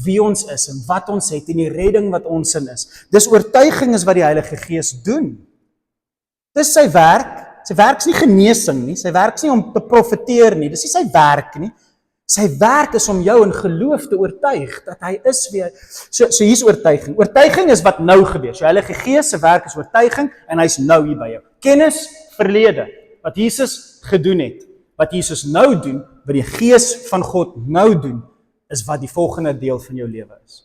A: wie ons is en wat ons het en die redding wat ons in is. Dis oortuiging is wat die Heilige Gees doen. Dis sy werk. Sy werk is nie genesing nie, sy werk is nie om te profeteer nie, dis nie sy werk nie. Sy werk is om jou in geloof te oortuig, dat hy is weer, so hier is oortuiging. Oortuiging is wat nou gebeur, so Heilige Gees se werk is oortuiging, en hy is nou hier by jou. Kennis, verlede, wat Jesus gedoen het, wat Jesus nou doen, wat die Gees van God nou doen, is wat die volgende deel van jou lewe is.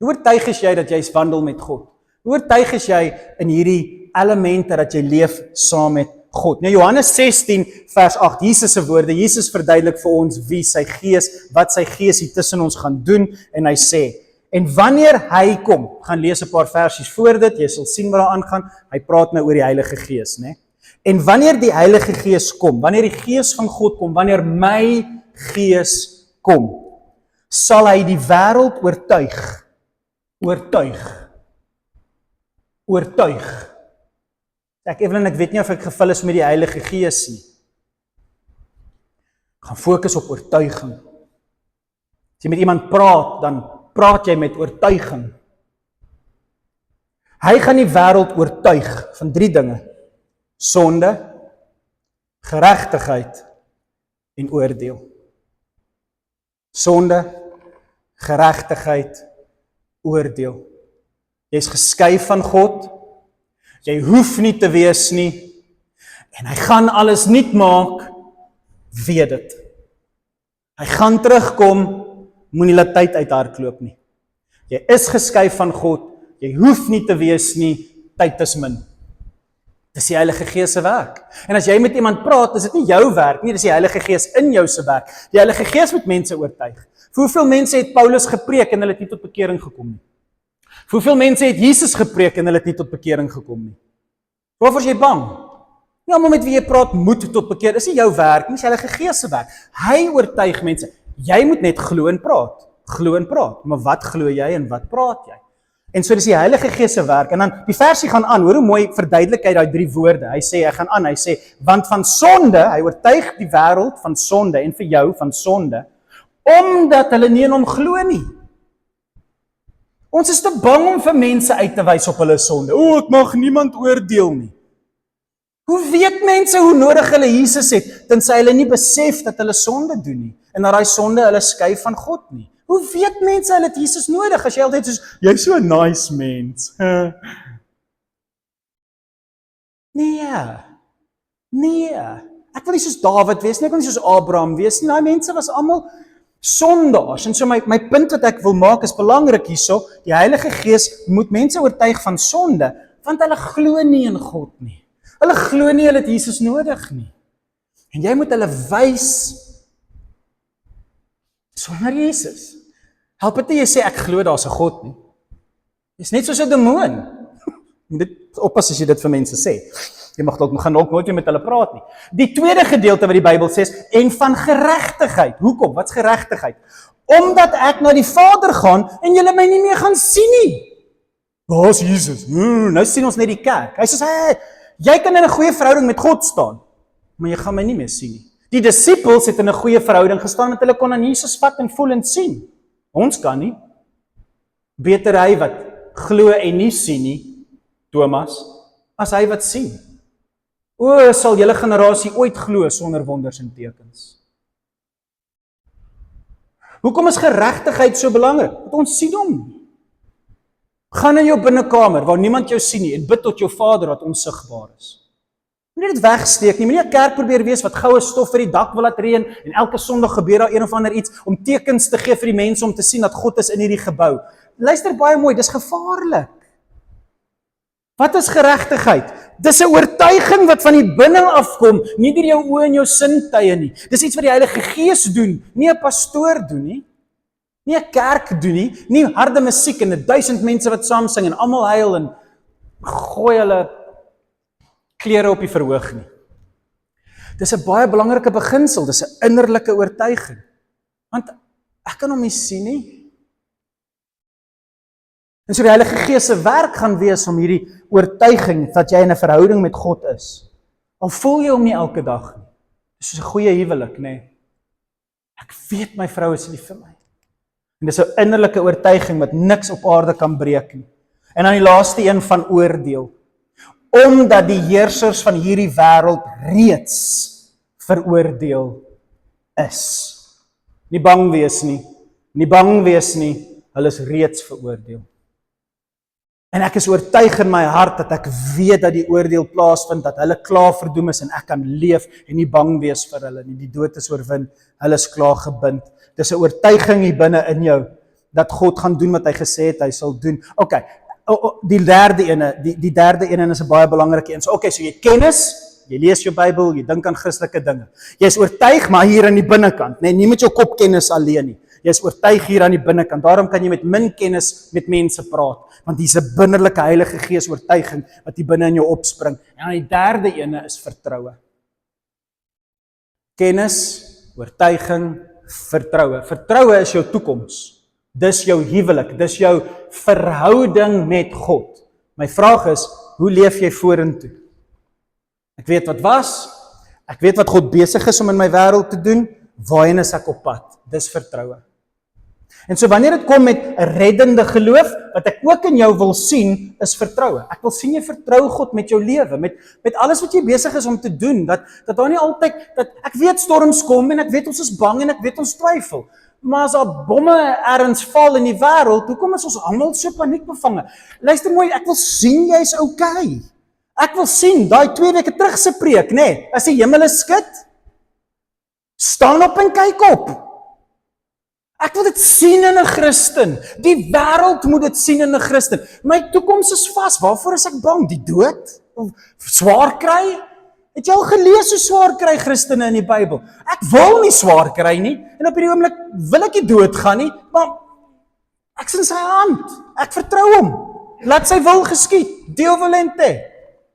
A: Hoe oortuig is jy dat jy wandel met God? Hoe oortuig is jy in hierdie elemente dat jy leef saam met God? Nou Johannes 16 vers 8, Jesus se woorde, Jesus verduidelik vir ons wie sy Gees, wat sy Gees hier tussen ons gaan doen, en hy sê, en wanneer hy kom, gaan lees 'n paar versies voor dit, jy sal sien wat daar aangaan, hy praat nou oor die Heilige Gees, né? En wanneer die Heilige Gees kom, wanneer die Gees van God kom, wanneer my Gees kom, sal hy die wêreld oortuig. Evelyn, ek weet nie of ek gevul is met die Heilige Gees nie. Ek gaan fokus op oortuiging. As jy met iemand praat, dan praat jy met oortuiging. Hy gaan die wêreld oortuig van 3 dinge. Sonde, geregtigheid en oordeel. Sonde, geregtigheid, oordeel. Jy is geskei van God. Jy hoef nie te wees nie, en hy gaan alles nuut maak, weet dit. Hy gaan terugkom, moenie laat tyd uithardloop nie. Jy is geskei van God, jy hoef nie te wees nie, tyd is min. Dis die Heilige Gees se werk. En as jy met iemand praat, is dit nie jou werk nie, dis die Heilige Gees in jou se werk. Die Heilige Gees moet mense oortuig. Vir hoeveel mense het Paulus gepreek en hulle het nie tot bekering gekom nie? Vir hoeveel mense het Jesus gepreek en hulle het nie tot bekering gekom nie? Waarvoor is jy bang? Nie almal met wie jy praat moet tot bekeer. Dis nie jou werk, nie, dis die Heilige Gees se werk. Hy oortuig mense. Jy moet net glo en praat. Glo en praat. Maar wat glo jy en wat praat jy? En so dis die Heilige Gees se werk. En dan die versie gaan aan. Hoor hoe mooi verduidelik hy daai 3 woorde. Hy gaan aan, hy sê, want van sonde, hy oortuig die wêreld van sonde en vir jou van sonde, omdat hulle nie in hom glo nie. Ons is te bang om vir mense uit te wys op hulle sonde. Ek mag niemand oordeel nie. Hoe Hoe weet mense hoe nodig hulle Jesus het, tensy hulle nie besef dat hulle sonde doen nie, en dat daai sonde hulle skei van God nie? Hoe weet mense hulle het Jesus nodig, as jy altyd soos, jy's so 'n nice mens. Nee, ek wil nie soos Dawid wees nie, ek wil nie soos Abraham wees nie, daai mense was almal sondaars, en so my punt wat ek wil maak is belangrik hierso, die Heilige Gees moet mense oortuig van sonde, want hulle glo nie in God nie. Hulle glo nie hulle het Jesus nodig nie. En jy moet hulle wys sonder Jesus. Help dit nie jy sê ek glo daar's 'n God nie. Jy's net soos 'n demoon. Dit oppas as jy dit vir mense sê. Jy gaan dalk nooit met hulle praat nie. Die tweede gedeelte wat die Bybel sê is en van geregtigheid. Hoekom? Wat's geregtigheid? Omdat ek na die Vader gaan en julle my nie meer gaan sien nie. Waar's Jesus? Nou sien ons net die kerk. Hy sê jy kan in 'n goeie verhouding met God staan, maar jy gaan my nie meer sien nie. Die disippels het in 'n goeie verhouding gestaan met hulle kon aan Jesus vat en voel en sien. Ons kan nie. Beter hy wat glo en nie sien nie, Thomas, as hy wat sien. O, sal julle generasie ooit glo sonder wonders en tekens? Hoekom is geregtigheid so belangrik? Want ons sien hom. Gaan in jou binnekamer waar niemand jou sien nie en bid tot jou Vader wat onsigbaar is. Moenie dit wegsteek nie, moenie 'n kerk probeer wees wat goue stof vir die dak wil laat reën en elke Sondag gebeur daar een of ander iets om tekens te gee vir die mense om te sien dat God is in hierdie gebou. Luister baie mooi, dis gevaarlik. Wat is geregtigheid? Dis 'n oortuiging wat van die binne afkom, nie deur jou oë en jou sintuie nie. Dis iets wat die Heilige Gees doen, nie 'n pastoor doen nie. Nie 'n kerk doen nie harde musiek en 1000 mense wat saam sing en almal huil en gooi hulle klere op die verhoog nie. Dis 'n baie belangrike beginsel, dis 'n innerlike oortuiging. Want ek kan hom nie sien nie. En so die Heilige Gees se werk gaan wees om hierdie oortuiging dat jy in 'n verhouding met God is. Al voel jy hom nie elke dag nie. Dis soos 'n goeie huwelik, nê. Ek weet my vrou is lief vir my. En dis 'n innerlike oortuiging wat niks op aarde kan breek nie. En dan die laaste een van oordeel. Omdat die heersers van hierdie wêreld reeds veroordeel is. Nie bang wees nie, hulle is reeds veroordeel. En ek is oortuig in my hart dat ek weet dat die oordeel plaasvind, dat hulle klaar verdoem is en ek kan leef en nie bang wees vir hulle nie. Die dood is oorwin, hulle is klaar gebind. Dis 'n oortuiging hier binne in jou dat God gaan doen wat hy gesê het hy sal doen. Okay, die derde ene is 'n baie belangrike een. So okay, so jy kennis, jy lees jou Bybel, jy dink aan Christelike dinge. Jy is oortuig maar hier aan die binnekant, nee, nie met jou kopkennis alleen nie. Jy is oortuig hier aan die binnekant. Daarom kan jy met min kennis met mense praat, want hier's 'n binnerlike Heilige Gees oortuiging wat hier binne in jou opspring. En die derde ene is vertroue. Kennis, oortuiging, vertroue. Vertroue is jou toekoms. Dis jou huwelik, dis jou verhouding met God. My vraag is, hoe leef jy vorentoe? Ek weet wat was, ek weet wat God besig is om in my wêreld te doen, waarheen is ek op pad? Dis vertroue. En so wanneer dit kom met 'n reddende geloof, wat ek ook in jou wil sien, is vertroue. Ek wil sien jy vertrou God met jou lewe, met alles wat jy besig is om te doen, dat daar nie altyd, dat ek weet storms kom en ek weet ons is bang en ek weet ons twyfel, maar as daar bomme ergens val in die wêreld, hoekom is ons almal so paniekbevange? Luister mooi, ek wil sien jy's okay. Ek wil sien, daai 2 weke terug se preek, nê, as die hemel skud, staan op en kyk op. Ek wil dit sien in 'n Christen. Die wêreld moet dit sien in 'n Christen. My toekoms is vas. Waarvoor is ek bang? Die dood? Of swaar kry? Het jy al gelees hoe swaar kry Christene in die Bybel? Ek wil nie swaar kry nie. En op hierdie oomblik wil ek nie dood gaan nie, maar ek's in sy hand. Ek vertrou hom. Laat sy wil geskied. Deo volente.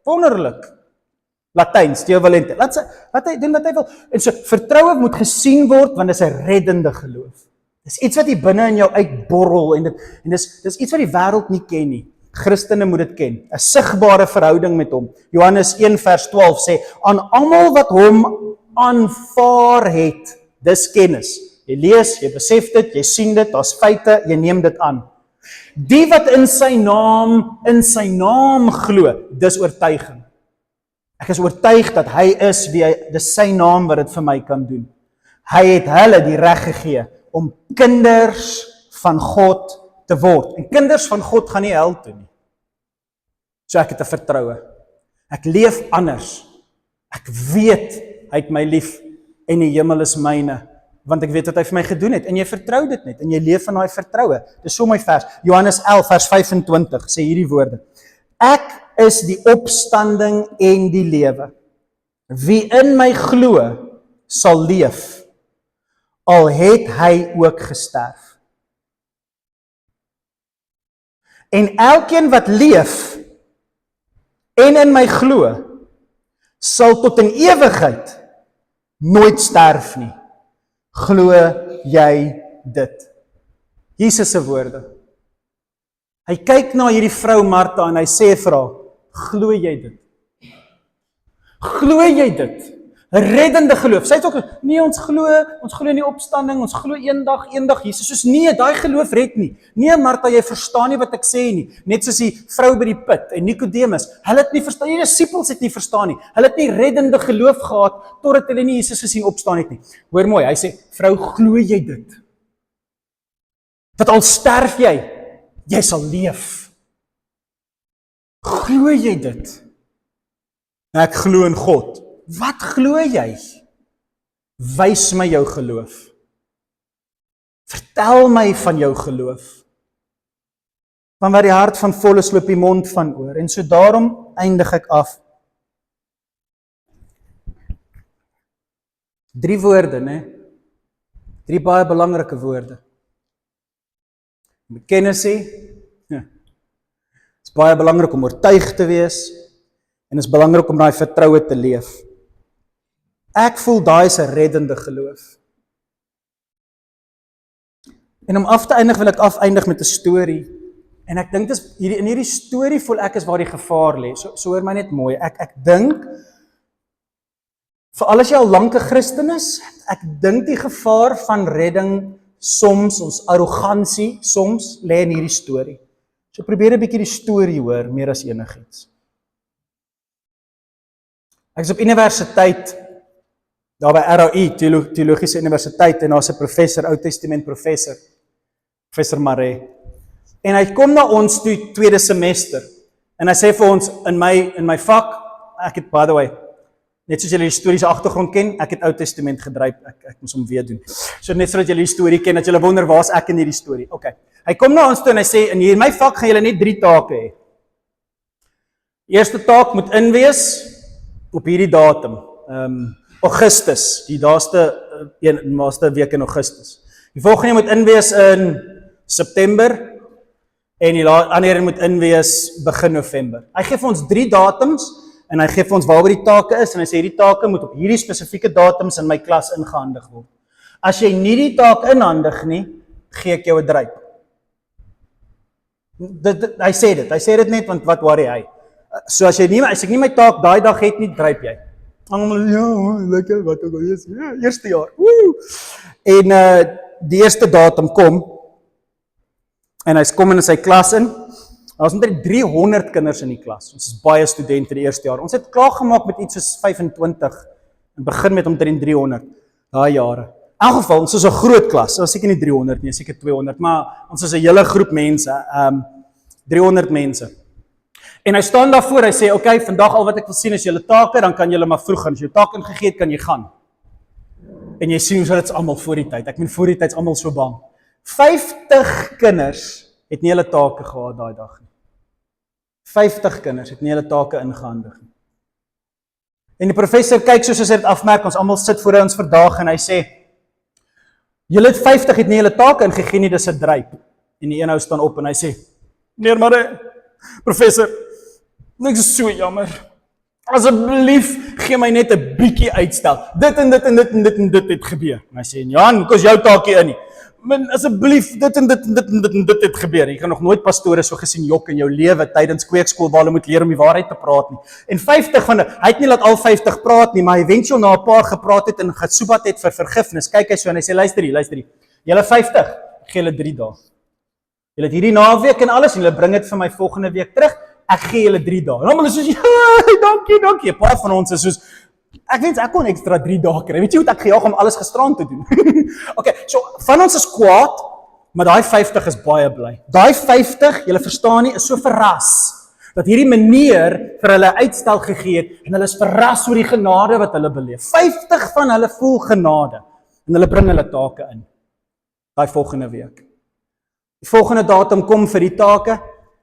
A: Wonderlik. Latyns, Deo volente. Laat hy doen wat hy wil. En so vertroue moet gesien word want dit is 'n reddende geloof. Dis iets wat hier binne in jou uitborrel en dis iets wat die wêreld nie ken nie. Christene moet dit ken. 'n Sigbare verhouding met hom. Johannes 1 vers 12 sê, aan almal wat hom aanvaar het, dis kennis. Jy lees, jy besef dit, jy sien dit, daar's feite, jy neem dit aan. Die wat in sy naam glo, dis oortuiging. Ek is oortuig dat hy is wie hy, dis sy naam wat dit vir my kan doen. Hy het hulle die reg gegee om kinders van God te word. En kinders van God gaan nie hel toe nie. So ek het 'n vertroue. Ek leef anders. Ek weet hy het my lief en die hemel is myne, want ek weet wat hy vir my gedoen het. En jy vertrou dit net, en jy leef in daai vertroue. Dis so my vers. Johannes 11 vers 25 sê hierdie woorde. Ek is die opstanding en die lewe. Wie in my glo, sal leef, al het hy ook gesterf. En elkeen wat leef en in my glo, sal tot in ewigheid nooit sterf nie. Glo jy dit? Jesus se woorde. Hy kyk na hierdie vrou Martha en hy sê vir haar, glo jy dit? Glo jy dit? 'n Reddende geloof. Sy het ook, nee, ons glo in die opstanding, ons glo eendag Jesus. Soos nee, daai geloof red nie. Nee Martha, jy verstaan nie wat ek sê nie. Net soos die vrou by die put en Nikodemus, hulle het nie verstaan, die disippels het nie verstaan nie. Hulle het nie reddende geloof gehad totdat hulle nie Jesus gesien opstaan het nie. Hoor mooi, hy sê, vrou, glo jy dit? Dat al sterf jy sal leef. Glo jy dit? Ek glo in God. Wat glo jy? Wys my jou geloof. Vertel my van jou geloof. Want waar die hart van vol is, loop die mond van oor. En so daarom eindig ek af. 3 woorde, né? 3 baie belangrike woorde. Bekennis sê, is baie belangrik om oortuig te wees, en is belangrik om daai vertroue te leef. Ek voel daai is 'n reddende geloof. En om af te eindig, wil ek afeindig met 'n storie. En ek dink dis in hierdie storie voel ek is waar die gevaar lê. So hoor my net mooi. Ek dink vir al as jy al lank 'n Christen is, ek dink die gevaar van redding soms, ons arrogansie soms lê in hierdie storie. So probeer 'n bietjie die storie hoor meer as enigiets. Ek is op universiteit, daar by RAI, Teologiese Universiteit, en daar's 'n professor, Ou Testament professor Maree. En hy kom na ons toe tweede semester, en hy sê vir ons, in my vak, ek het, by the way, net soos julle die historiese agtergrond ken, ek het Ou Testament gedryf, ek moes hom weer doen. So net sodat julle die storie ken, dat julle wonder, waar is ek in hierdie storie? Okay. Hy kom na ons toe en hy sê, in my vak gaan julle net 3 take hê. Eerste taak moet inwees op hierdie datum, Augustus, die laaste week in Augustus. Die volgende moet inwees in September, en die ander moet inwees begin November. Hy gee vir ons 3 datums, en hy gee vir ons waaroor die take is, en hy sê hierdie take moet op hierdie spesifieke datums in my klas ingehandig word. As jy nie die taak inhandig nie, gee ek jou 'n dryp. Hy sê dit net, want wat worry hy? So as ek nie my taak daai dag het nie, dryp jy. Almal, ja, lekker, wat ook al is, ja, eerste jaar, woe! En die eerste datum kom, en hy kom in sy klas in, daar was omtrent 300 kinders in die klas, ons is baie studente die eerste jaar, ons het klaargemaak met iets soos 25, en begin met omtrent 300, daai jare. In elk geval, ons is 'n groot klas, ons is seker nie 300 nie, seker 200, maar ons is 'n hele groep mense, 300 mense. En hy staan daarvoor, hy sê, okay, vandag al wat ek wil sien is julle take, dan kan julle maar vroeg gaan, as jy taak ingegee het, kan jy gaan. En jy sien hoe dit is almal voor die tyd, ek meen voor die tyd is almal so bang. 50 kinders het nie hulle take gehad daai dag nie. 50 kinders het nie hulle take ingehandig nie. En die professor kyk soos hy dit afmerk, ons almal sit voor ons verdaag en hy sê, julle het 50 het nie hulle take ingegee nie, dis 'n dryp. En die een ou staan op en hy sê, meneer Maree, professor, ek is so jammer. Asseblief gee my net 'n bietjie uitstel. Dit en dit en dit en dit en dit het gebeur. En hy sê, Jan, hoekom is jou taakie in nie? Men asseblief dit en dit en dit en dit en dit het gebeur. Jy kan nog nooit pastore so gesien jok in jou lewe tydens kweekskool waar hulle moet leer om die waarheid te praat nie. En 50 van hy het nie laat al 50 praat nie, maar eventueel na 'n paar gepraat het en gesoebat het vir vergifnis. Kyk hy so en hy sê luister hier. Julle 50, ek gee julle 3 dae. Julle het hierdie naweek en alles en julle bring dit vir my volgende week terug. ek gee julle 3 dae. En almal is soos, ja, dankie. Paar van ons is soos, ek wens ek kon ekstra 3 dae kry. Weet jy hoe ek gejaag om alles gisterand te doen? Okay, so van ons is kwaad, maar daai 50 is baie bly. Daai 50, julle verstaan nie, is so verras dat hierdie meneer vir hulle uitstel gegee het en hulle is verras oor die genade wat hulle beleef. 50 van hulle voel genade en hulle bring hulle take in. Daai volgende week. Die volgende datum kom vir die take.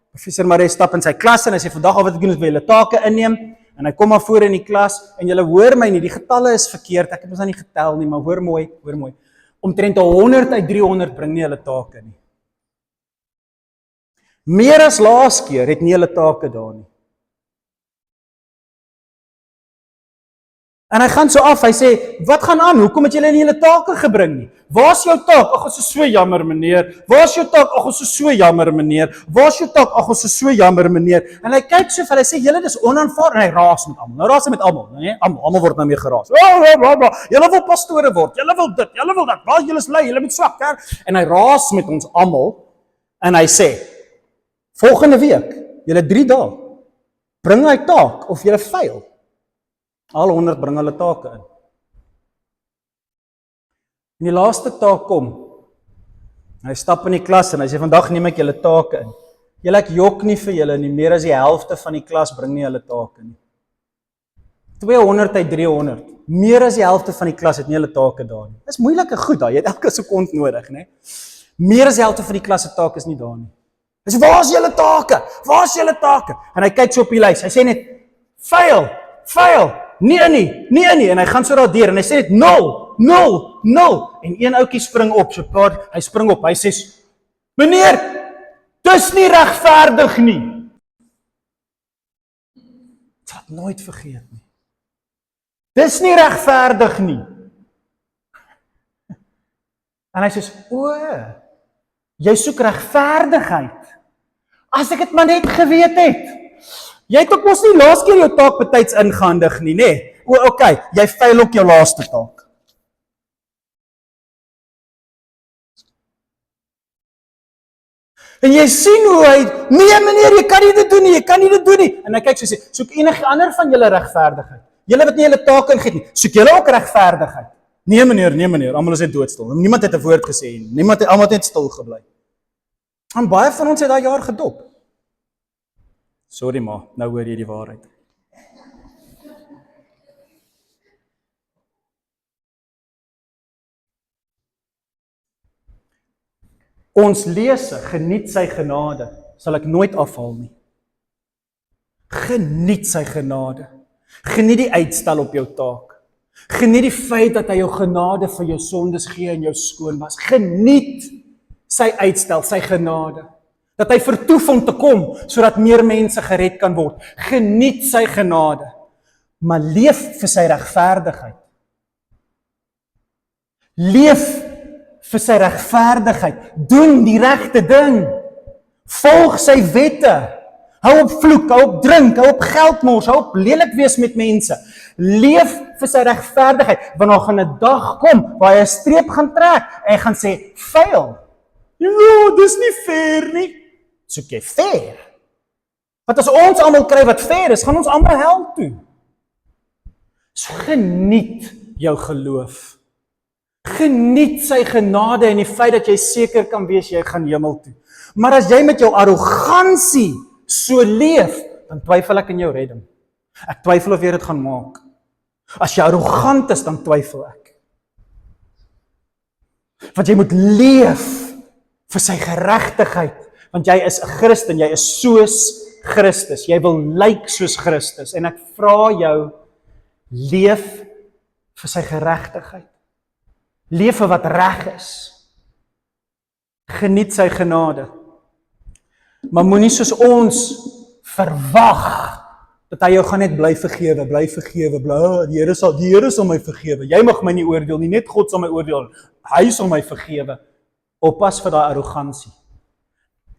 A: Professor Maree stap in sy klas en hy sê vandag al wat ek doen is by julle take inneem en hy kom maar voor in die klas en julle hoor my nie, die getalle is verkeerd. Ek het mos nou nie getel nie, maar hoor mooi. Omtrent 100 uit 300 bring nie hulle take nie. Meer as laas keer het nie hulle take daar nie. En hy gaan so af, hy sê, wat gaan aan? Hoekom het julle nie julle take gebring nie? Waar's jou taak? Ag, ons is so jammer meneer. Waar's jou taak? Ag, ons is so jammer meneer. Waar's jou taak? Ag, ons is so jammer meneer. En hy kyk so vir hulle sê, julle dis onaanvaar en hy raas met almal. Nou raas hy met almal, né? Almal word nou meer geraas. Julle wil pastore word. Julle wil dit, julle wil dat. Waar julle is lui, julle moet swak, hè? En hy raas met ons almal en hy sê, volgende week, julle 3 dae, bring hy taak of julle fail. Al 100 bring hulle take in. En die laaste taak kom. En hy stap in die klas en hy sê, vandag neem ek julle take in. Julle ek jok nie vir julle nie, meer as die helfte van die klas bring nie hulle take nie. 200 uit 300. Meer as die helfte van die klas het nie hulle take daar nie. Dis moeilike goed daar, jy het elke sekond nodig, né? Meer as die helfte van die klas se take is nie daar nie. Hy sê, waar is julle take? Waar is julle take? En hy kyk so op die lys. Hy sê net, fail. Nee, en hy gaan so daar deur en hy sê net 0. En een ouetjie spring op, hy spring op, hy sê, meneer, dis nie regverdig nie. Ek sal dit nooit vergeet nie. Dis nie regverdig nie. En hy sê, jy soek regverdigheid. As ek dit maar net geweet het. Jy het ook mos nie laas keer jou taak betyds ingehandig nie, né? Okay, jy fail ook jou laaste taak. En jy sien hoe hy, nee meneer, jy kan nie dit doen nie. En hy kyk so sê, soek enige ander van julle regverdigheid. Julle wat nie julle taak ingeet nie, soek julle ook regverdigheid. Nee meneer, almal is net doodstil. Niemand het 'n woord gesê nie. Almal het net stil gebly. En baie van ons het daai jaar gedop. Sorry ma, nou hoor jy die waarheid. Ons lese, geniet sy genade, sal ek nooit afhaal nie. Geniet sy genade. Geniet die uitstel op jou taak. Geniet die feit dat hy jou genade vir jou sondes gee en jou skoon was. Geniet sy uitstel, sy genade. Dat hy vertoef om te kom, sodat meer mense gered kan word. Geniet sy genade, maar leef vir sy regverdigheid. Leef vir sy regverdigheid. Doen die regte ding. Volg sy wette. Hou op vloek, hou op drink, hou op geldmors, hou op lelik wees met mense. Leef vir sy regverdigheid, want daar gaan 'n dag kom waar hy 'n streep gaan trek en hy gaan sê, fail. Ja, dis nie fair nie. Soek jy fair? Want as ons almal kry wat fair is, gaan ons almal hel toe. So geniet jou geloof. Geniet sy genade en die feit dat jy seker kan wees jy gaan hemel toe. Maar as jy met jou arrogansie so leef, dan twyfel ek in jou redding. Ek twyfel of jy dit gaan maak. As jy arrogant is, dan twyfel ek. Want jy moet leef vir sy geregtigheid, want jy is 'n Christen, jy is soos Christus, jy wil lyk soos Christus, en ek vra jou, leef vir sy geregtigheid. Leef vir wat reg is. Geniet sy genade. Maar moenie soos ons verwag dat hy jou gaan net bly vergewe, die Here sal my vergewe. Jy mag my nie oordeel nie, net God sal my oordeel. Hy sal my vergewe. Oppas vir daai arrogansie.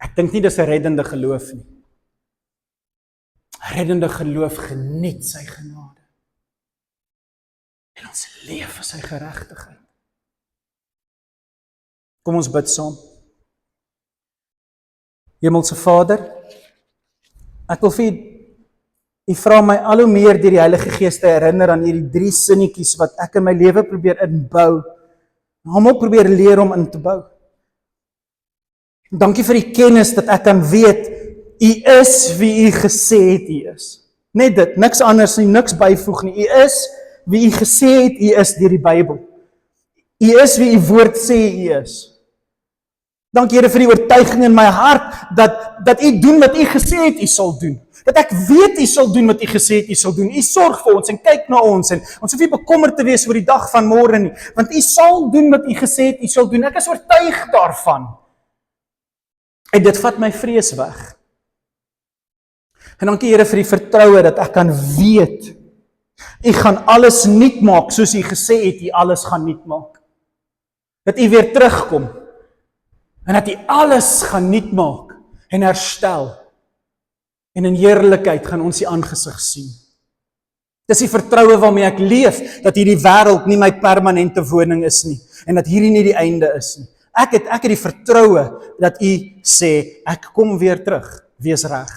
A: Ek dink nie dis 'n reddende geloof nie. Reddende geloof geniet sy genade. En ons leef vir sy geregtigheid. Kom ons bid saam. Hemelse Vader, Ek wil vir u vra my al hoe meer deur die Heilige Gees te herinner aan hierdie 3 sinnetjies wat ek in my lewe probeer inbou. Almal probeer leer om in te bou. Dankie vir die kennis dat ek kan weet, u is wie u gesê het u is. Net dit, niks anders nie, niks byvoeg nie. U is wie u gesê het u is deur die Bybel. U is wie u woord sê u is. Dankie Here vir die oortuiging in my hart, dat u doen wat u gesê het u sal doen. Dat ek weet u sal doen wat u gesê het u sal doen. U sorg vir ons en kyk na ons en ons hoef nie bekommerd te wees oor die dag van môre nie, want u sal doen wat u gesê het u sal doen. Ek is oortuig daarvan. En dit vat my vrees weg. En dankie Here vir die vertroue dat ek kan weet, u gaan alles nuut maak soos u gesê het u alles gaan nuut maak. Dat u weer terugkom en dat u alles gaan nuut maak en herstel. En in heerlikheid gaan ons die aangesig sien. Dis die vertroue waarmee ek leef, dat hierdie wêreld nie my permanente woning is nie en dat hierdie nie die einde is nie. Ek het die vertroue dat u sê, ek kom weer terug, wees reg.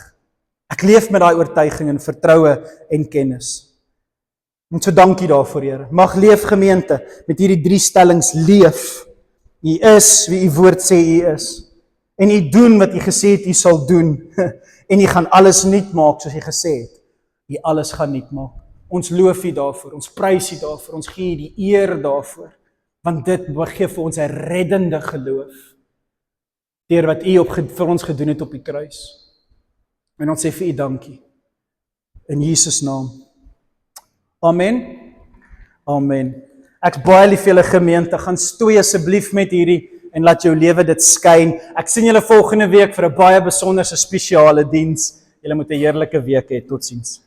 A: Ek leef met daai oortuiging en vertroue en kennis. En so dankie daarvoor, Here. Mag Leefgemeente met hierdie 3 stellings leef. U is wie u woord sê u is. En u doen wat u gesê het u sal doen. En u gaan alles nuut maak soos u gesê het. U alles gaan nuut maak. Ons loof u daarvoor, ons prys u daarvoor, ons gee u die eer daarvoor. Want dit gee vir ons 'n reddende geloof. Deur wat u vir ons gedoen het op die kruis. En ons sê vir u dankie. In Jesus naam. Amen. Amen. Ek's baie lief vir julle gemeente. Gaan stoei asseblief met hierdie en laat jou lewe dit skyn. Ek sien julle volgende week vir 'n baie besonderse spesiale diens. Julle moet 'n heerlike week hê. Totsiens.